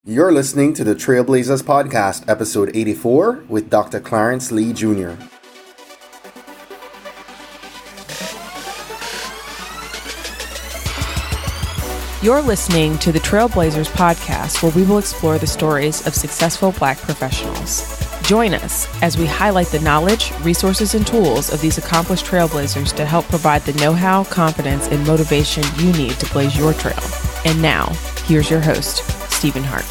You're listening to the Trailblazers Podcast, episode 84, with Dr. Clarence Lee Jr. You're listening to the Trailblazers Podcast, where we will explore the stories of successful Black professionals. Join us as we highlight the knowledge, resources, and tools of these accomplished trailblazers to help provide the know-how, confidence, and motivation you need to blaze your trail. And now, here's your host, Stephen Hart.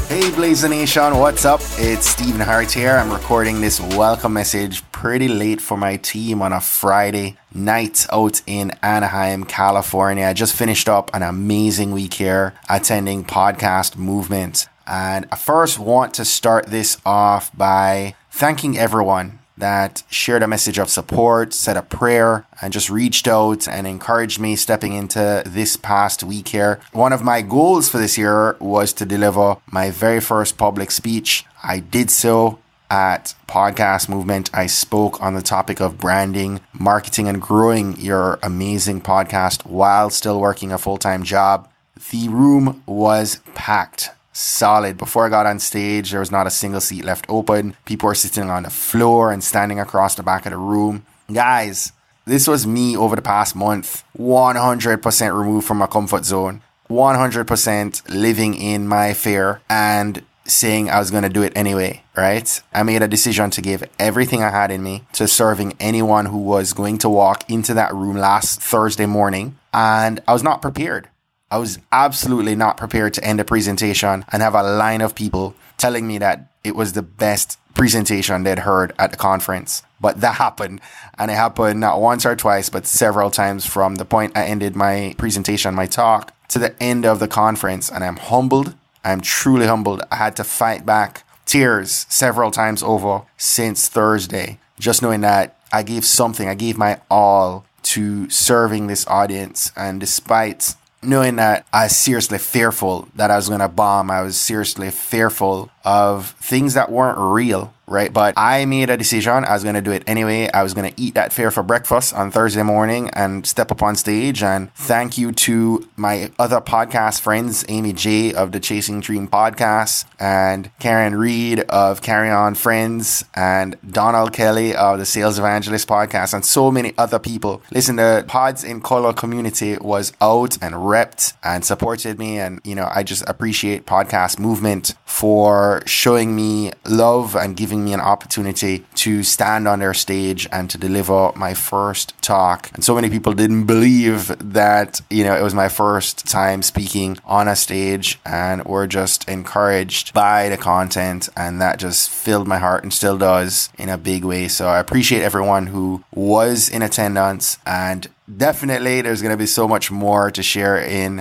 Hey Blazer Nation, what's up? It's Stephen Hart here. I'm recording this welcome message pretty late for my team on a Friday night out in Anaheim, California. I just finished up an amazing week here attending Podcast Movement. And I first want to start this off by thanking everyone that shared a message of support, said a prayer, and just reached out and encouraged me stepping into this past week here. One of my goals for this year was to deliver my very first public speech. I did so at Podcast Movement. I spoke on the topic of branding, marketing, and growing your amazing podcast while still working a full-time job. The room was packed. Solid. Before I got on stage, there was not a single seat left open. People were sitting on the floor and standing across the back of the room. Guys, this was me over the past month, 100% removed from my comfort zone, 100% living in my fear and saying I was going to do it anyway, right? I made a decision to give everything I had in me to serving anyone who was going to walk into that room last Thursday morning, and I was not prepared. I was absolutely not prepared to end a presentation and have a line of people telling me that it was the best presentation they'd heard at the conference. But that happened, and it happened not once or twice, but several times from the point I ended my presentation, my talk, to the end of the conference. And I'm humbled. I'm truly humbled. I had to fight back tears several times over since Thursday, just knowing that I gave something. I gave my all to serving this audience, and despite knowing that I was seriously fearful that I was going to bomb. I was seriously fearful of things that weren't real, right? But I made a decision. I was going to do it anyway. I was going to eat that fear for breakfast on Thursday morning and step up on stage. And thank you to my other podcast friends, Amy J of the Chasing Dream podcast, and Karen Reed of Carry On Friends, and Donald Kelly of the Sales Evangelist podcast, and so many other people. Listen, the Pods in Color community was out and repped and supported me. And, I just appreciate Podcast Movement for showing me love and giving me an opportunity to stand on their stage and to deliver my first talk. And so many people didn't believe that, it was my first time speaking on a stage, and were just encouraged by the content, and that just filled my heart and still does in a big way. So I appreciate everyone who was in attendance, and definitely there's going to be so much more to share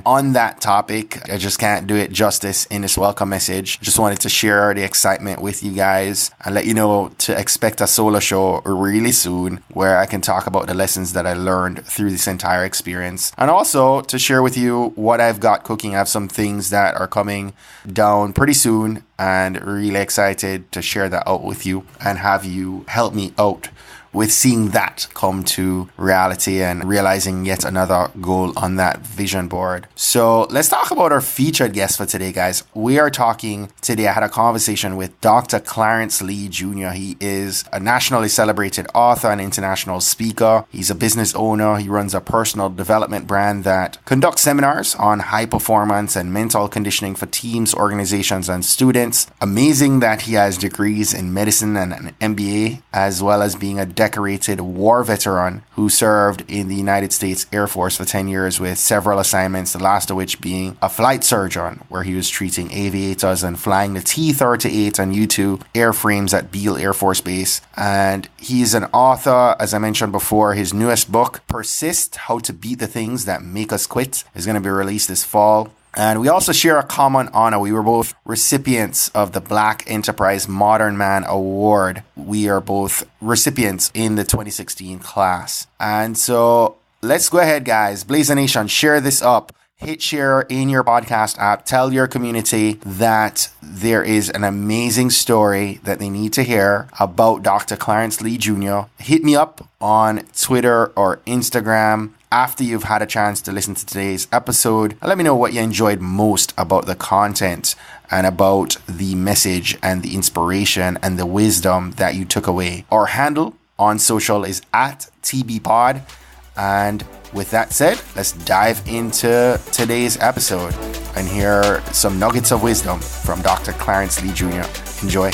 on that topic. I just can't do it justice in this welcome message. Just wanted to share the excitement with you guys and let you know to expect a solo show really soon, where I can talk about the lessons that I learned through this entire experience, and also to share with you what I've got cooking. I have some things that are coming down pretty soon, and really excited to share that out with you and have you help me out with seeing that come to reality and realizing yet another goal on that vision board. So let's talk about our featured guest for today, guys. We are talking today. I had a conversation with Dr. Clarence Lee Jr. He is a nationally celebrated author and international speaker. He's a business owner. He runs a personal development brand that conducts seminars on high performance and mental conditioning for teams, organizations, and students. Amazing that he has degrees in medicine and an MBA, as well as being a decorated war veteran who served in the United States Air Force for 10 years with several assignments, the last of which being a flight surgeon, where he was treating aviators and flying the T-38 and U-2 airframes at Beale Air Force Base. And he's an author, as I mentioned before. His newest book, Persist, How to Beat the Things That Make Us Quit, is going to be released this fall. And we also share a common honor. We were both recipients of the Black Enterprise Modern Man Award. We are both recipients in the 2016 class. And so let's go ahead, guys. Blazer Nation, share this up. Hit share in your podcast app. Tell your community that there is an amazing story that they need to hear about Dr. Clarence Lee Jr. Hit me up on Twitter or Instagram after you've had a chance to listen to today's episode. Let me know what you enjoyed most about the content and about the message and the inspiration and the wisdom that you took away. Our handle on social is at TBPod. And with that said, let's dive into today's episode and hear some nuggets of wisdom from Dr. Clarence Lee Jr. Enjoy.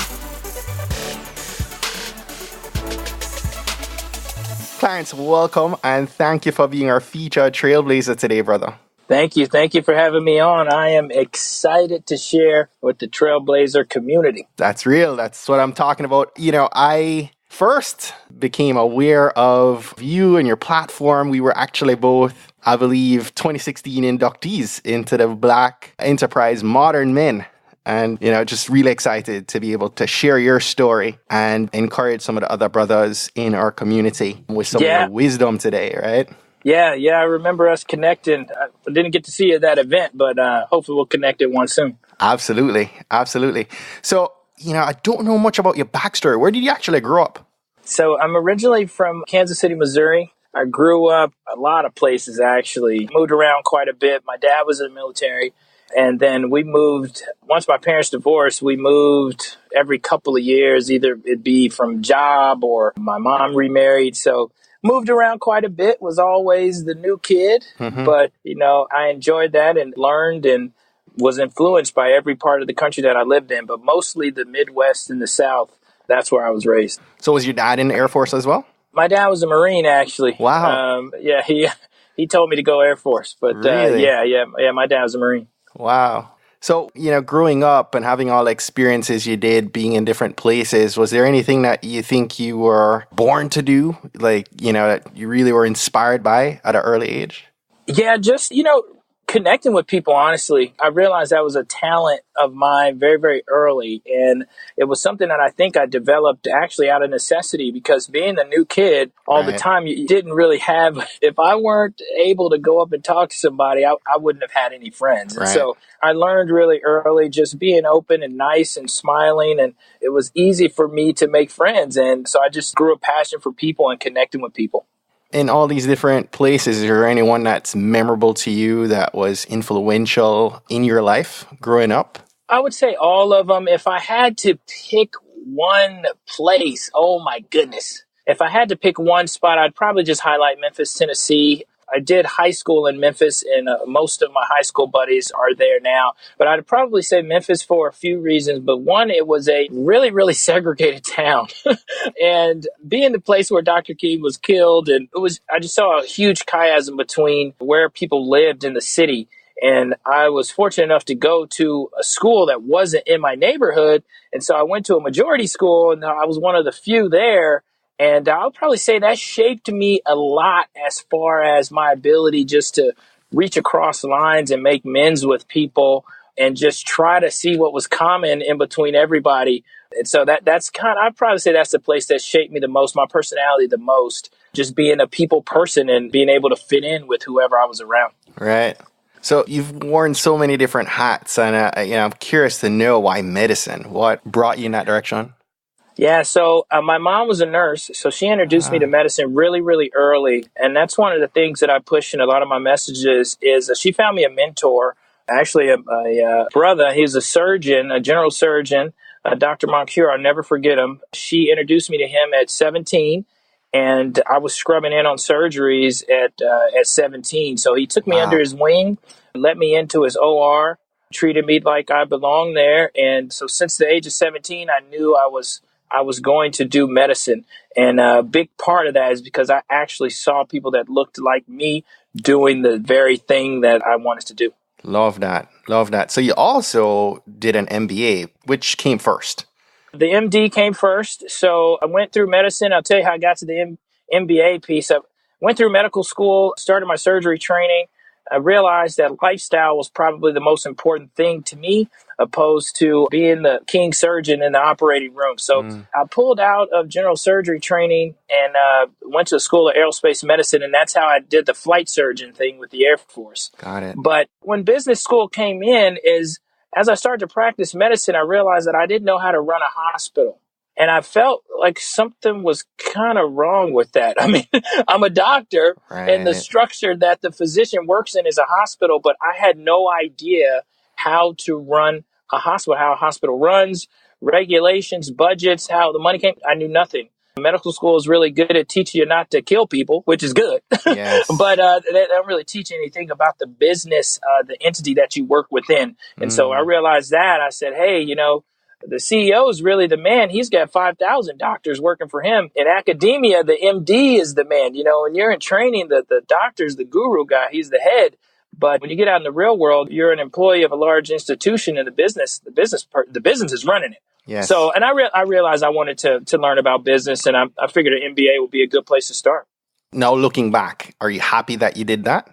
Clarence, welcome and thank you for being our featured trailblazer today, brother. Thank you. Thank you for having me on. I am excited to share with the Trailblazer community. That's real. That's what I'm talking about. I first became aware of you and your platform. We were actually both, I believe, 2016 inductees into the Black Enterprise Modern Men. And, just really excited to be able to share your story and encourage some of the other brothers in our community with some of your wisdom today, right? Yeah, I remember us connecting. I didn't get to see you at that event, but hopefully we'll connect at one soon. Absolutely. So, I don't know much about your backstory. Where did you actually grow up? So I'm originally from Kansas City, Missouri. I grew up a lot of places, actually. Moved around quite a bit. My dad was in the military. And then we moved, once my parents divorced, we moved every couple of years. Either it'd be from job or my mom remarried. So moved around quite a bit, was always the new kid. Mm-hmm. But, I enjoyed that and learned and was influenced by every part of the country that I lived in, but mostly the Midwest and the South. That's where I was raised. So was your dad in the Air Force as well? My dad was a Marine, actually. Wow. He told me to go Air Force. But really? My dad was a Marine. Wow. So, growing up and having all the experiences you did being in different places, was there anything that you think you were born to do? That you really were inspired by at an early age? Yeah, just, connecting with people, honestly. I realized that was a talent of mine very, very early. And it was something that I think I developed actually out of necessity, because being a new kid all the time, you didn't really have, if I weren't able to go up and talk to somebody, I wouldn't have had any friends. And so I learned really early just being open and nice and smiling. And it was easy for me to make friends. And so I just grew a passion for people and connecting with people. In all these different places, is there anyone that's memorable to you that was influential in your life growing up? I would say all of them. If I had to pick one place, oh my goodness. If I had to pick one spot, I'd probably just highlight Memphis, Tennessee. I did high school in Memphis, and most of my high school buddies are there now. But I'd probably say Memphis for a few reasons. But one, it was a really, really segregated town. And being the place where Dr. King was killed, and I just saw a huge chiasm between where people lived in the city. And I was fortunate enough to go to a school that wasn't in my neighborhood. And so I went to a majority school, and I was one of the few there. And I'll probably say that shaped me a lot as far as my ability just to reach across lines and make amends with people and just try to see what was common in between everybody. And so that's I'd probably say that's the place that shaped me the most, my personality the most, just being a people person and being able to fit in with whoever I was around. Right. So you've worn so many different hats, and I'm curious to know why medicine. What brought you in that direction? Yeah, so my mom was a nurse, so she introduced me to medicine really, really early. And that's one of the things that I push in a lot of my messages is she found me a mentor, actually a brother. He's a surgeon, a general surgeon, Dr. Moncure. I'll never forget him. She introduced me to him at 17, and I was scrubbing in on surgeries at 17. So he took me under his wing, let me into his OR, treated me like I belonged there. And so since the age of 17, I knew I was going to do medicine. And a big part of that is because I actually saw people that looked like me doing the very thing that I wanted to do. Love that. So you also did an MBA, which came first? The MD came first. So I went through medicine. I'll tell you how I got to the MBA piece. I went through medical school, started my surgery training. I realized that lifestyle was probably the most important thing to me, opposed to being the king surgeon in the operating room. So I pulled out of general surgery training and went to the School of Aerospace Medicine, and that's how I did the flight surgeon thing with the Air Force. Got it. But when business school came in, as I started to practice medicine, I realized that I didn't know how to run a hospital. And I felt like something was kind of wrong with that. I mean, I'm a doctor, and the Right. structure that the physician works in is a hospital, but I had no idea how to run a hospital, how a hospital runs, regulations, budgets, how the money came. I knew nothing. Medical school is really good at teaching you not to kill people, which is good. Yes. But they don't really teach anything about the business, the entity that you work within. And so I Mm. realized that. I said, hey, the CEO is really the man. He's got 5,000 doctors working for him. In academia, the MD is the man. When you're in training, the doctor's the guru guy. He's the head. But when you get out in the real world, you're an employee of a large institution, and the business is running it. Yes. So, and I realized I wanted to learn about business, and I figured an MBA would be a good place to start. Now, looking back, are you happy that you did that?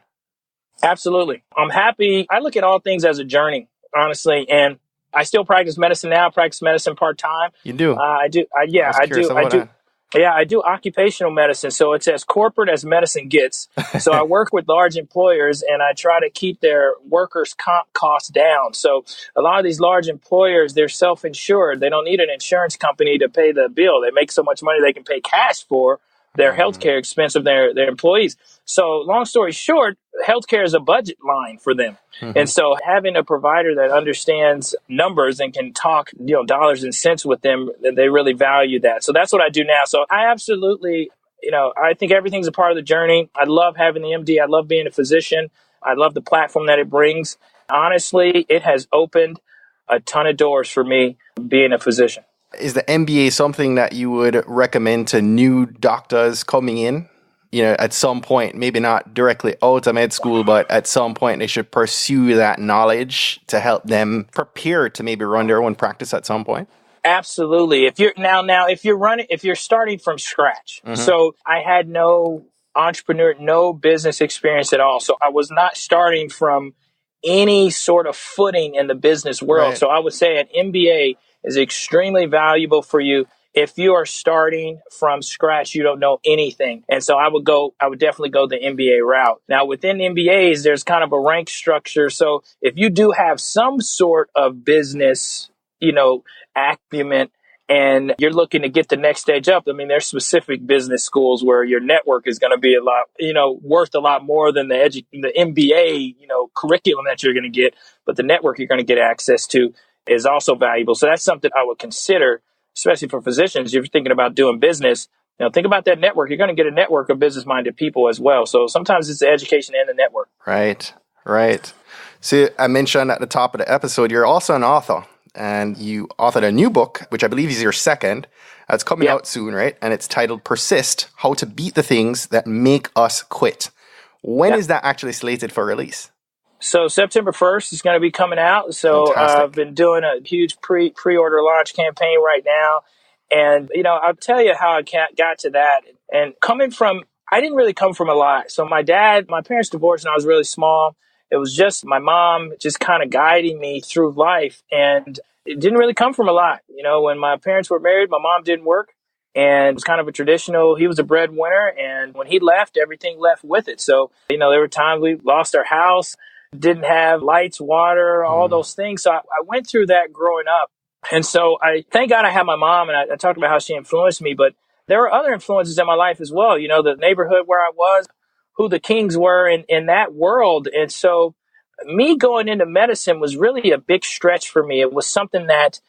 Absolutely. I'm happy. I look at all things as a journey, honestly, and I still practice medicine now. I practice medicine part-time. You do? I do. I was curious about that. Yeah, I do occupational medicine. So it's as corporate as medicine gets. So I work with large employers, and I try to keep their workers' comp costs down. So a lot of these large employers, they're self-insured. They don't need an insurance company to pay the bill. They make so much money they can pay cash for their healthcare expense of their employees. So long story short, healthcare is a budget line for them. And so having a provider that understands numbers and can talk, dollars and cents with them, they really value that. So that's what I do now. So I absolutely, I think everything's a part of the journey. I love having the MD. I love being a physician. I love the platform that it brings. Honestly, it has opened a ton of doors for me being a physician. Is the MBA something that you would recommend to new doctors coming in? At some point, maybe not directly out of med school, but at some point they should pursue that knowledge to help them prepare to maybe run their own practice at some point? Absolutely. If you're starting from scratch. So I had no business experience at all. So I was not starting from any sort of footing in the business world. Right. So I would say an MBA is extremely valuable for you. If you are starting from scratch, you don't know anything. And so I would definitely go the MBA route. Now within MBAs, there's kind of a rank structure. So if you do have some sort of business, acumen, and you're looking to get the next stage up, I mean, there's specific business schools where your network is going to be a lot, worth a lot more than the MBA, curriculum that you're going to get. But the network you're going to get access to is also valuable. So that's something I would consider, especially for physicians. If you're thinking about doing business, think about that network. You're going to get a network of business-minded people as well. So sometimes it's the education and the network. Right. So I mentioned at the top of the episode, you're also an author, and you authored a new book, which I believe is your second. It's coming out soon, right? And it's titled Persist, How to Beat the Things That Make Us Quit. When is that actually slated for release? So September 1st is going to be coming out. So I've been doing a huge pre-order launch campaign right now. And, I'll tell you how I got to that. And I didn't really come from a lot. So my parents divorced when I was really small. It was just my mom just kind of guiding me through life. And it didn't really come from a lot. When my parents were married, my mom didn't work. And it was kind of he was a breadwinner. And when he left, everything left with it. So, there were times we lost our house, didn't have lights, water, all those things. So I went through that growing up. And so thank God I had my mom, and I talked about how she influenced me, but there were other influences in my life as well. The neighborhood where I was, who the kings were in that world. And so me going into medicine was really a big stretch for me. It was something that,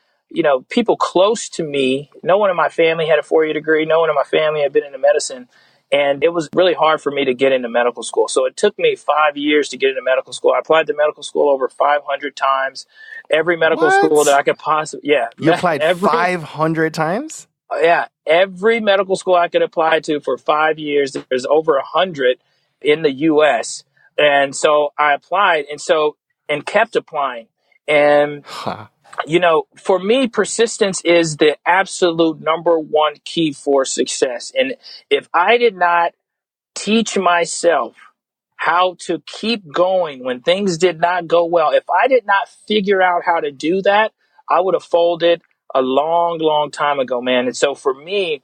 people close to me, no one in my family had a 4-year degree. No one in my family had been into medicine. And it was really hard for me to get into medical school. So it took me 5 years to get into medical school. I applied to medical school over 500 times. Every medical school that I could possibly, You applied 500 times? Yeah. Every medical school I could apply to for 5 years. There's over 100 in the U.S. And so I applied and kept applying. And for me, persistence is the absolute number one key for success. And if I did not teach myself how to keep going when things did not go well, if I did not figure out how to do that, I would have folded a long, long time ago, man. And so for me,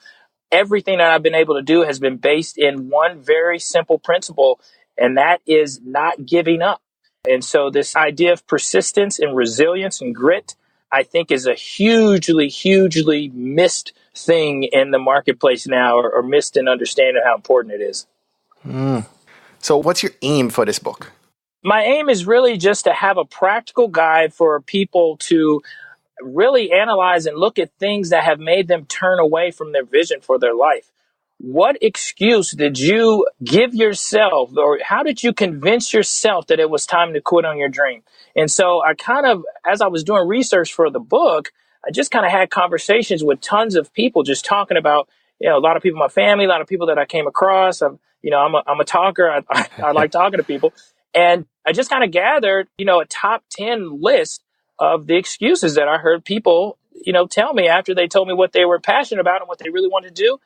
everything that I've been able to do has been based in one very simple principle, and that is not giving up. And so this idea of persistence and resilience and grit, I think is a hugely missed thing in the marketplace now, or missed in understanding how important it is. So what's your aim for this book? My aim is really just to have a practical guide for people to really analyze and look at things that have made them turn away from their vision for their life. What excuse did you give yourself, or how did you convince yourself that it was time to quit on your dream? And so I kind of, as I was doing research for the book, I just kind of had conversations with tons of people, just talking about, a lot of people in my family, a lot of people that I came across. I'm a talker. I like talking to people. And I just kind of gathered, a top 10 list of the excuses that I heard people, tell me after they told me what they were passionate about and what they really wanted to do.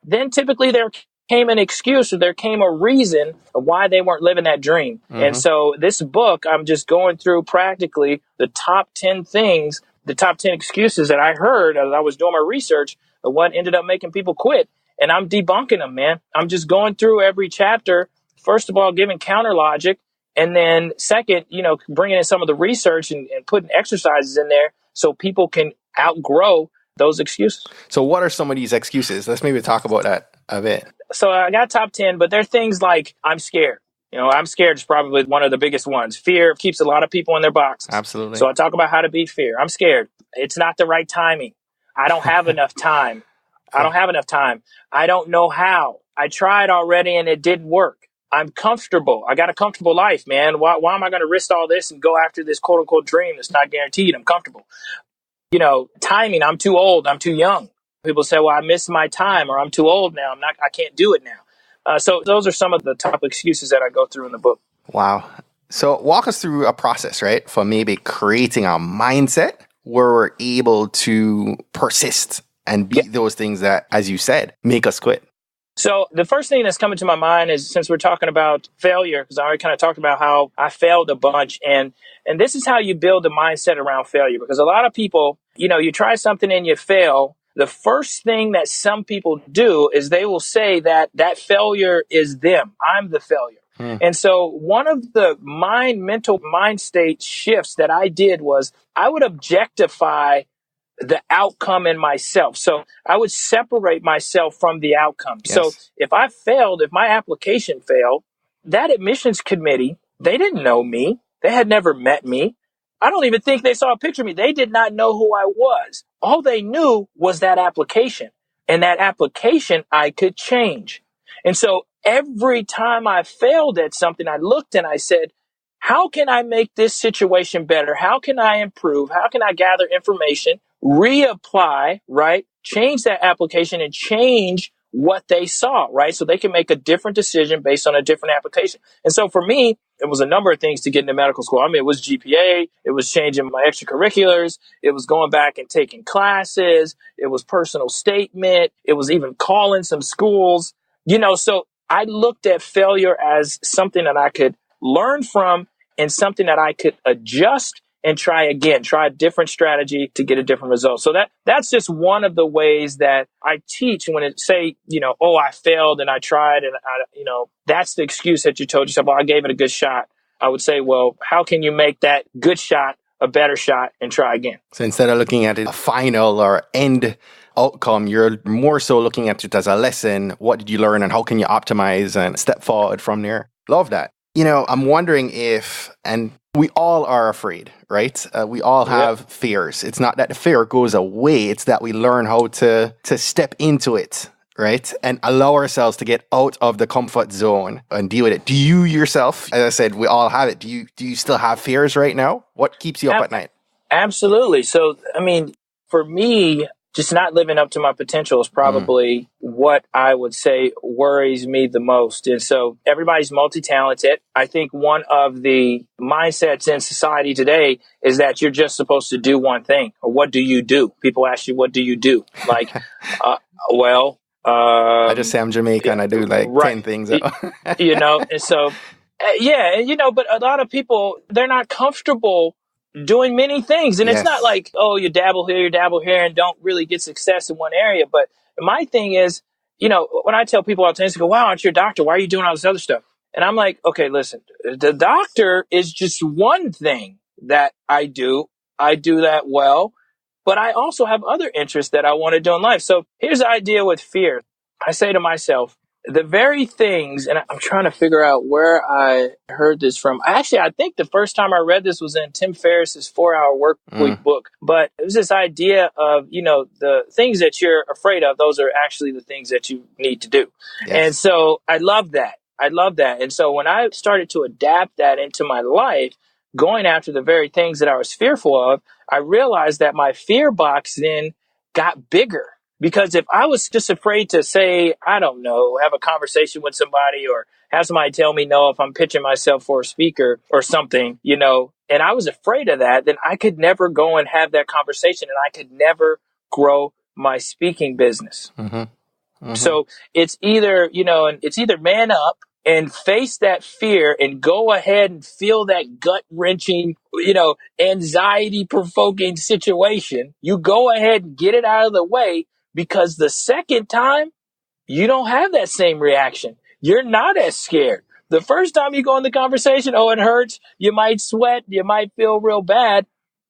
Then typically there came an excuse, or there came a reason of why they weren't living that dream. And so this book, I'm just going through practically the top 10 things, the top 10 excuses that I heard as I was doing my research of what ended up making people quit. And I'm debunking them, man. I'm just going through every chapter, first of all, giving counter logic. And then second, bringing in some of the research and putting exercises in there so people can outgrow those excuses. So what are some of these excuses? Let's maybe talk about that a bit. So I got top 10, but there are things like I'm scared. I'm scared is probably one of the biggest ones. Fear keeps a lot of people in their boxes. Absolutely. So I talk about how to beat fear. I'm scared. It's not the right timing. I don't have enough time. I don't know how. I tried already and it didn't work. I'm comfortable. I got a comfortable life, man. Why am I going to risk all this and go after this quote unquote dream that's not guaranteed? I'm comfortable. Timing, I'm too old, I'm too young. People say, well, I missed my time, or I'm too old now. I can't do it now. So those are some of the top excuses that I go through in the book. Wow. So walk us through a process, right? For maybe creating a mindset where we're able to persist and beat those things that, as you said, make us quit. So the first thing that's coming to my mind is, since we're talking about failure, because I already kind of talked about how I failed a bunch, and this is how you build a mindset around failure. Because a lot of people, you try something and you fail. The first thing that some people do is they will say that failure is them. I'm the failure. And so one of the mental mind state shifts that I did was I would objectify the outcome in myself. So I would separate myself from the outcome. Yes. So if my application failed, that admissions committee, they didn't know me. They had never met me. I don't even think they saw a picture of me. They did not know who I was. All they knew was that application. And that application I could change. And so every time I failed at something, I looked and I said, how can I make this situation better? How can I improve? How can I gather information, reapply, right? Change that application and change what they saw, right? So they can make a different decision based on a different application. And so for me, it was a number of things to get into medical school. I mean, it was GPA, it was changing my extracurriculars, it was going back and taking classes, it was personal statement, it was even calling some schools, so I looked at failure as something that I could learn from and something that I could adjust and try again, try a different strategy to get a different result. So that's just one of the ways that I teach when it say, I failed and I tried and that's the excuse that you told yourself, well, I gave it a good shot. I would say, well, how can you make that good shot a better shot and try again? So instead of looking at it a final or end outcome, you're more so looking at it as a lesson. What did you learn and how can you optimize and step forward from there? Love that. I'm wondering and we all are afraid, right? We all have fears. It's not that the fear goes away. It's that we learn how to step into it, right? And allow ourselves to get out of the comfort zone and deal with it. Do you yourself, as I said, we all have it. Do you still have fears right now? What keeps you up at night? Absolutely. So, for me, just not living up to my potential is probably what I would say worries me the most. And so everybody's multi-talented. I think one of the mindsets in society today is that you're just supposed to do one thing. Or what do you do? People ask you, what do you do? Like, I just say I'm Jamaican and I do 10 things. And so, but a lot of people, they're not comfortable doing many things. And it's not like, you dabble here and don't really get success in one area. But my thing is, when I tell people all the time, they go, wow, aren't you a doctor? Why are you doing all this other stuff? And I'm like, okay, listen, the doctor is just one thing that I do. I do that well. but I also have other interests that I want to do in life. So here's the idea with fear. I say to myself, the very things, and I'm trying to figure out where I heard this from. Actually, I think the first time I read this was in Tim Ferriss's 4-Hour Work Week book. But it was this idea of, the things that you're afraid of, those are actually the things that you need to do. Yes. And so I love that. And so when I started to adapt that into my life, going after the very things that I was fearful of, I realized that my fear box then got bigger. Because if I was just afraid to say, I don't know, have a conversation with somebody or have somebody tell me no if I'm pitching myself for a speaker or something, and I was afraid of that, then I could never go and have that conversation and I could never grow my speaking business. So it's either, it's either man up and face that fear and go ahead and feel that gut-wrenching, anxiety-provoking situation. You go ahead and get it out of the way, because the second time, you don't have that same reaction. You're not as scared. The first time you go in the conversation, it hurts. You might sweat. You might feel real bad,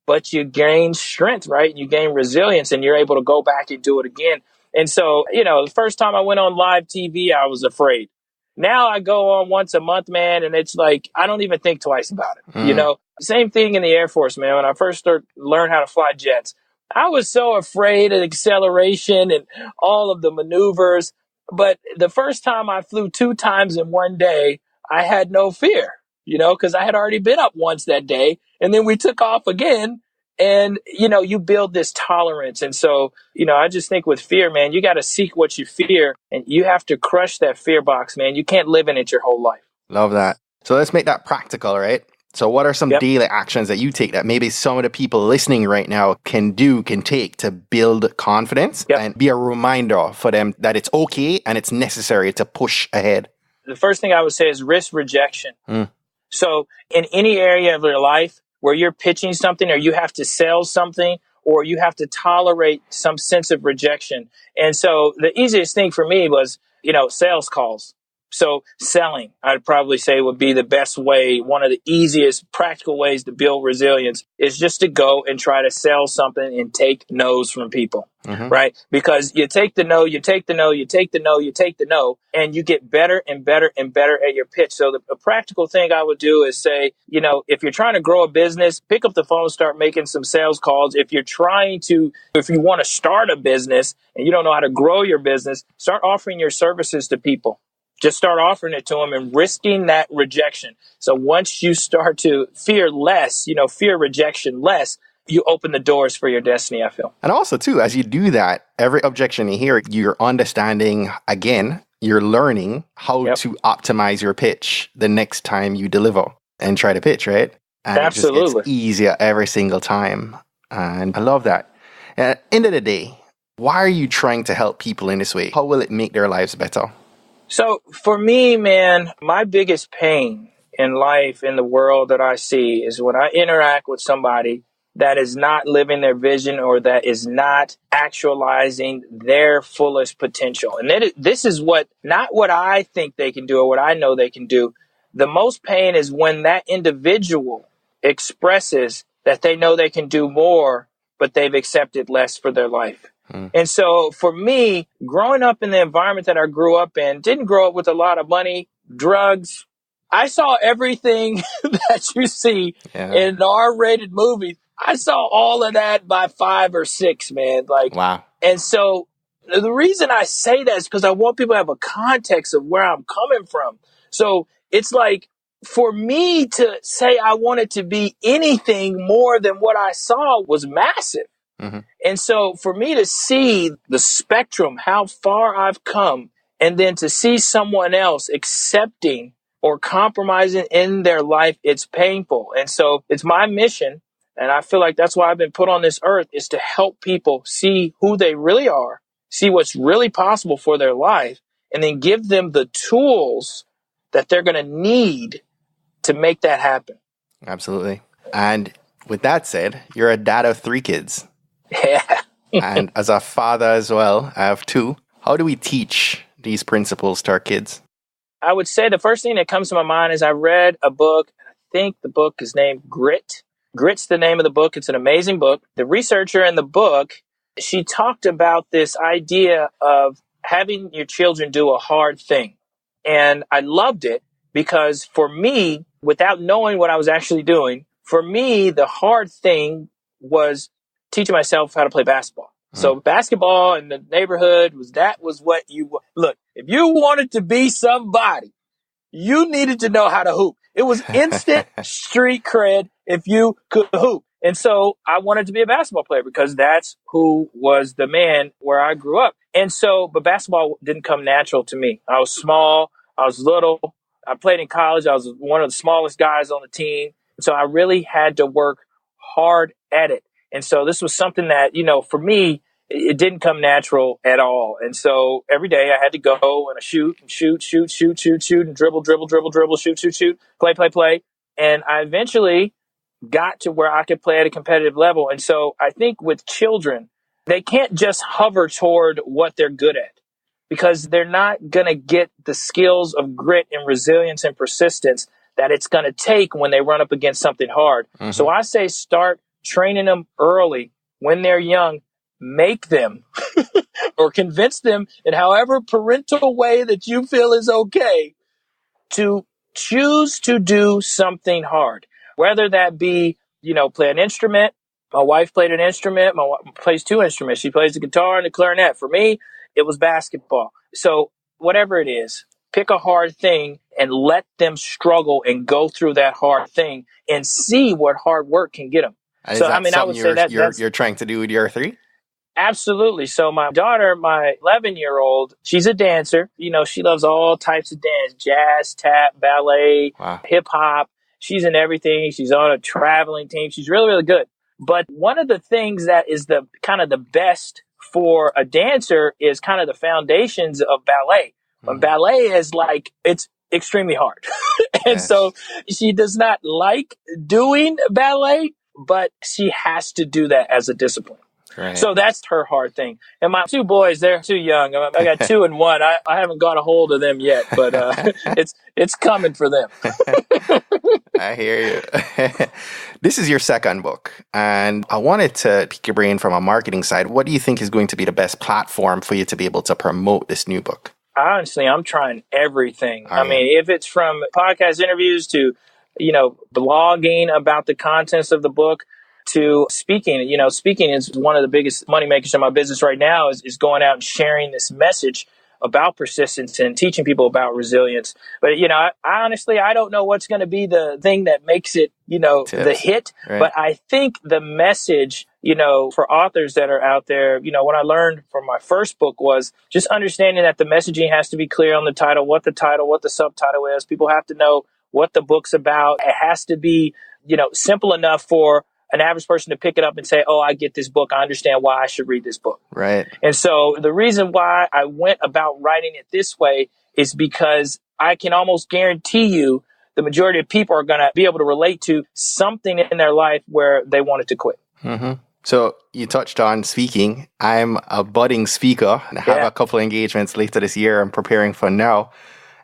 but you gain strength, right? You gain resilience and you're able to go back and do it again. And so, the first time I went on live TV, I was afraid. Now I go on once a month, man, and it's like, I don't even think twice about it. Same thing in the Air Force, man. When I first learned how to fly jets, I was so afraid of acceleration and all of the maneuvers. But the first time I flew 2 times in one day, I had no fear, because I had already been up once that day. And then we took off again. And, you build this tolerance. And so, I just think with fear, man, you got to seek what you fear and you have to crush that fear box, man. You can't live in it your whole life. Love that. So let's make that practical, right? So what are some daily actions that you take that maybe some of the people listening right now can take to build confidence and be a reminder for them that it's okay and it's necessary to push ahead? The first thing I would say is risk rejection. So in any area of your life where you're pitching something or you have to sell something or you have to tolerate some sense of rejection. And so the easiest thing for me was, sales calls. So selling, I'd probably say, would be the best way. One of the easiest practical ways to build resilience is just to go and try to sell something and take no's from people, right? Because you take the no, you take the no, you take the no, you take the no, and you get better and better and better at your pitch. So the practical thing I would do is say, if you're trying to grow a business, pick up the phone, start making some sales calls. If you want to start a business and you don't know how to grow your business, start offering your services to people. Just start offering it to them and risking that rejection. So once you start to fear less, fear rejection less, you open the doors for your destiny, I feel. And also, too, as you do that, every objection you hear, you're understanding, again, you're learning how to optimize your pitch the next time you deliver and try to pitch, right? And absolutely. It just gets easier every single time. And I love that. At the end of the day, why are you trying to help people in this way? How will it make their lives better? So for me, man, my biggest pain in life, in the world that I see, is when I interact with somebody that is not living their vision or that is not actualizing their fullest potential. And this is not what I think they can do or what I know they can do. The most pain is when that individual expresses that they know they can do more, but they've accepted less for their life. And so for me, growing up in the environment that I grew up in, didn't grow up with a lot of money, drugs. I saw everything that you see in R-rated movies. I saw all of that by 5 or 6, man. Wow. And so the reason I say that is because I want people to have a context of where I'm coming from. So it's like, for me to say I wanted to be anything more than what I saw was massive. And so for me to see the spectrum, how far I've come, and then to see someone else accepting or compromising in their life, it's painful. And so it's my mission. And I feel like that's why I've been put on this earth, is to help people see who they really are, see what's really possible for their life, and then give them the tools that they're going to need to make that happen. Absolutely. And with that said, you're a dad of 3 kids. Yeah. And as a father as well, I have 2. How do we teach these principles to our kids? I would say the first thing that comes to my mind is I read a book. I think the book is named Grit Grit's the name of the book. It's an amazing book. The researcher in the book, she talked about this idea of having your children do a hard thing. And I loved it because for me, without knowing what I was actually doing, for me, the hard thing was teaching myself how to play basketball. So basketball in the neighborhood was what you look. If you wanted to be somebody, you needed to know how to hoop. It was instant street cred if you could hoop. And so I wanted to be a basketball player because that's who was the man where I grew up. And so, but basketball didn't come natural to me. I was small. I was little. I played in college. I was one of the smallest guys on the team. So I really had to work hard at it. And so this was something that, for me, it didn't come natural at all. And so every day I had to go and shoot, and dribble, shoot, play. And I eventually got to where I could play at a competitive level. And so I think with children, they can't just hover toward what they're good at because they're not going to get the skills of grit and resilience and persistence that it's going to take when they run up against something hard. Mm-hmm. So I say start training them early when they're young. Make them or convince them in however parental way that you feel is okay to choose to do something hard, whether that be, play an instrument. My wife played an instrument. My wife plays two instruments. She plays the guitar and the clarinet. For me, it was basketball. So whatever it is, pick a hard thing and let them struggle and go through that hard thing and see what hard work can get them. And so, I would say that you're trying to do with your three? Absolutely. So my daughter, my 11-year-old, she's a dancer. She loves all types of dance, jazz, tap, ballet, hip hop. She's in everything. She's on a traveling team. She's really, really good. But one of the things that is the kind of the best for a dancer is kind of the foundations of ballet. When ballet is it's extremely hard. And so she does not like doing ballet, but she has to do that as a discipline. Right. So that's her hard thing. And my two boys, they're too young. I got 2 and 1. I haven't got a hold of them yet, but it's coming for them. I hear you. This is your second book, and I wanted to pick your brain from a marketing side. What do you think is going to be the best platform for you to be able to promote this new book? Honestly, I'm trying everything. If it's from podcast interviews to, blogging about the contents of the book, to speaking. Speaking is one of the biggest money makers in my business right now is going out and sharing this message about persistence and teaching people about resilience. But, I honestly, I don't know what's going to be the thing that makes it, Tips. The hit. Right. But I think the message, for authors that are out there, what I learned from my first book was just understanding that the messaging has to be clear on the title, what the subtitle is. People have to know what the book's about. It has to be, simple enough for an average person to pick it up and say, oh, I get this book. I understand why I should read this book. Right. And so the reason why I went about writing it this way is because I can almost guarantee you the majority of people are going to be able to relate to something in their life where they wanted to quit. Mm-hmm. So you touched on speaking. I'm a budding speaker and I have a couple of engagements later this year I'm preparing for now.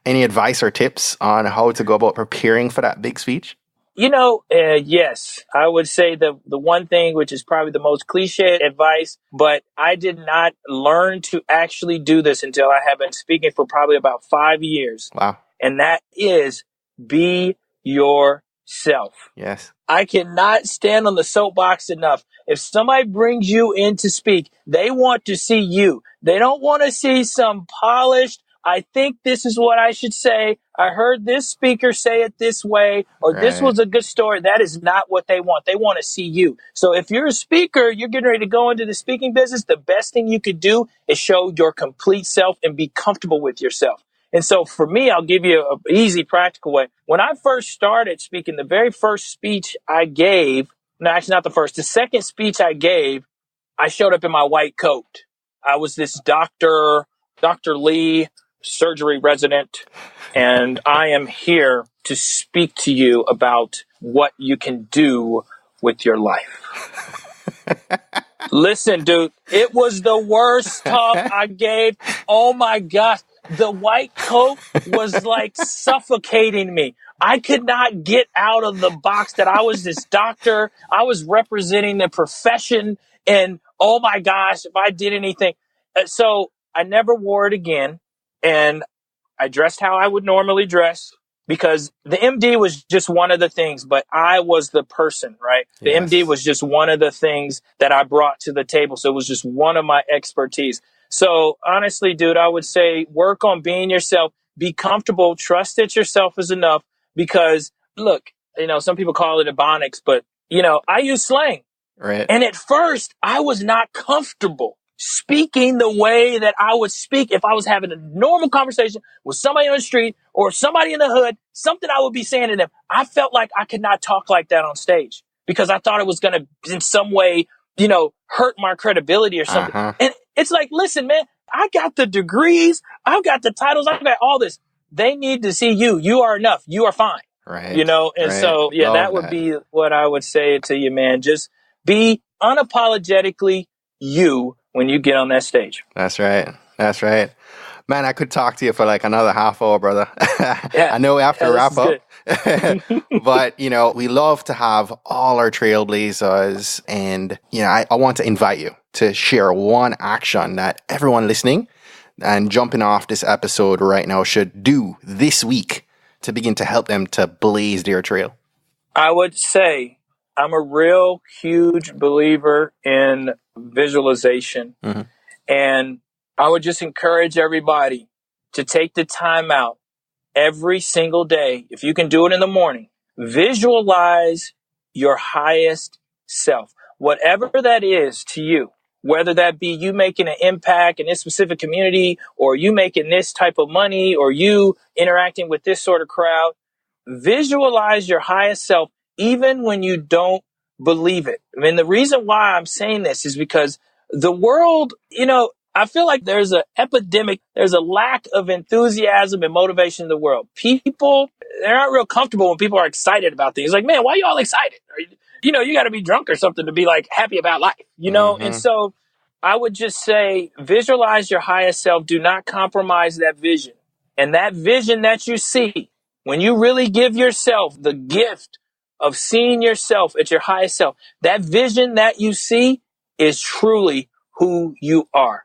Any advice or tips on how to go about preparing for that big speech? Yes, I would say the one thing, which is probably the most cliche advice, but I did not learn to actually do this until I have been speaking for probably about 5 years. Wow. And that is be yourself. Yes. I cannot stand on the soapbox enough. If somebody brings you in to speak, they want to see you. They don't want to see some polished, I think this is what I should say. I heard this speaker say it this way, or this was a good story. That is not what they want. They want to see you. So if you're a speaker, you're getting ready to go into the speaking business, the best thing you could do is show your complete self and be comfortable with yourself. And so for me, I'll give you an easy, practical way. When I first started speaking, the very first speech I gave, no, actually not the first, the second speech I gave, I showed up in my white coat. I was this Dr. Lee, surgery resident, and I am here to speak to you about what you can do with your life. Listen, dude, it was the worst talk I gave. Oh my gosh. The white coat was like suffocating me. I could not get out of the box that I was this doctor. I was representing the profession. And oh my gosh, if I did anything. So I never wore it again. And I dressed how I would normally dress because the MD was just one of the things, but I was the person, right? The MD was just one of the things that I brought to the table. So it was just one of my expertise. So honestly, dude, I would say work on being yourself, be comfortable, trust that yourself is enough because look, some people call it ebonics, but I use slang. Right. And at first I was not comfortable speaking the way that I would speak if I was having a normal conversation with somebody on the street or somebody in the hood, something I would be saying to them. I felt like I could not talk like that on stage because I thought it was going to in some way, hurt my credibility or something. And it's like, listen, man, I got the degrees. I've got the titles. I've got all this. They need to see you. You are enough. You are fine. Right. So, yeah, that would be what I would say to you, man. Just be unapologetically you when you get on that stage. That's right. Man, I could talk to you for like another half hour, brother. Yeah, I know we have to wrap up. But, we love to have all our trailblazers. And, I want to invite you to share one action that everyone listening and jumping off this episode right now should do this week to begin to help them to blaze their trail. I would say I'm a real huge believer in visualization. And I would just encourage everybody to take the time out every single day. If you can do it in the morning, visualize your highest self, whatever that is to you, whether that be you making an impact in this specific community or you making this type of money or you interacting with this sort of crowd. Visualize your highest self, even when you don't believe it. I mean, the reason why I'm saying this is because the world, I feel like there's an epidemic. There's a lack of enthusiasm and motivation in the world. People, they're not real comfortable when people are excited about things. Like, man, why are you all excited? You got to be drunk or something to be like happy about life, And so I would just say, visualize your highest self. Do not compromise that vision. And that vision that you see, when you really give yourself the gift of seeing yourself at your highest self, that vision that you see is truly who you are.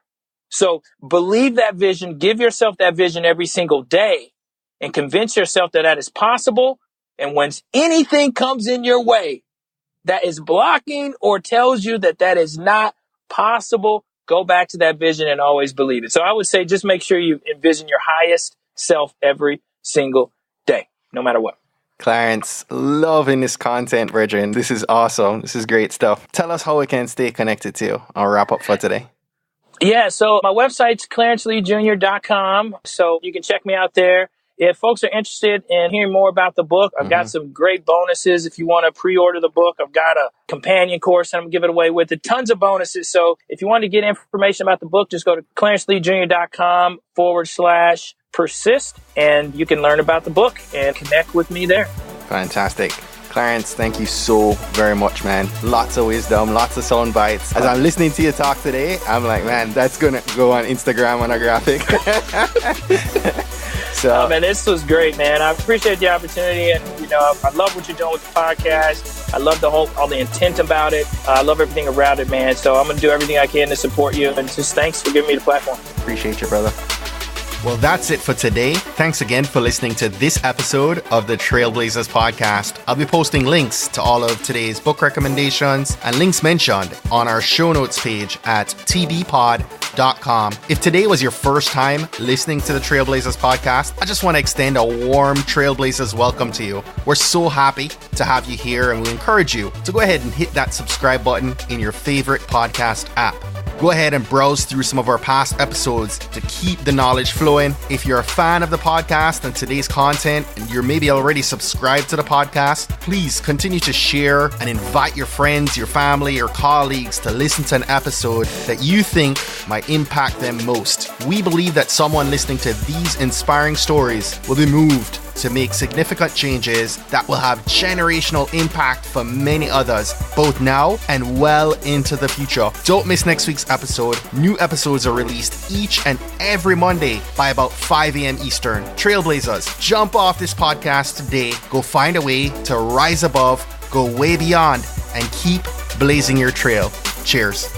So believe that vision, give yourself that vision every single day and convince yourself that that is possible. And when anything comes in your way that is blocking or tells you that that is not possible, go back to that vision and always believe it. So I would say just make sure you envision your highest self every single day, no matter what. Clarence, loving this content, brethren. This is awesome. This is great stuff. Tell us how we can stay connected to you. I'll wrap up for today. Yeah, so my website's ClarenceLeeJr.com. So you can check me out there. If folks are interested in hearing more about the book, I've got some great bonuses. If you want to pre-order the book, I've got a companion course and I'm giving away with it. Tons of bonuses. So if you want to get information about the book, just go to ClarenceLeeJr.com/persist and you can learn about the book and connect with me there. Fantastic. Clarence, thank you so very much, man. Lots of wisdom, lots of sound bites. As I'm listening to you talk today, I'm like, man, that's going to go on Instagram on a graphic. So, man, this was great, man. I appreciate the opportunity, and I love what you're doing with the podcast. I love all the intent about it. I love everything around it, man. So I'm going to do everything I can to support you, and just thanks for giving me the platform. Appreciate you, brother. Well, that's it for today. Thanks again for listening to this episode of the Trailblazers podcast. I'll be posting links to all of today's book recommendations and links mentioned on our show notes page at tbpod.com. If today was your first time listening to the Trailblazers podcast, I just want to extend a warm Trailblazers welcome to you. We're so happy to have you here, and we encourage you to go ahead and hit that subscribe button in your favorite podcast app. Go ahead and browse through some of our past episodes to keep the knowledge flowing. If you're a fan of the podcast and today's content, and you're maybe already subscribed to the podcast, please continue to share and invite your friends, your family, your colleagues to listen to an episode that you think might impact them most. We believe that someone listening to these inspiring stories will be moved to make significant changes that will have generational impact for many others, both now and well into the future. Don't miss next week's episode. New episodes are released each and every Monday by about 5 a.m. Eastern. Trailblazers, jump off this podcast today. Go find a way to rise above, go way beyond, and keep blazing your trail. Cheers.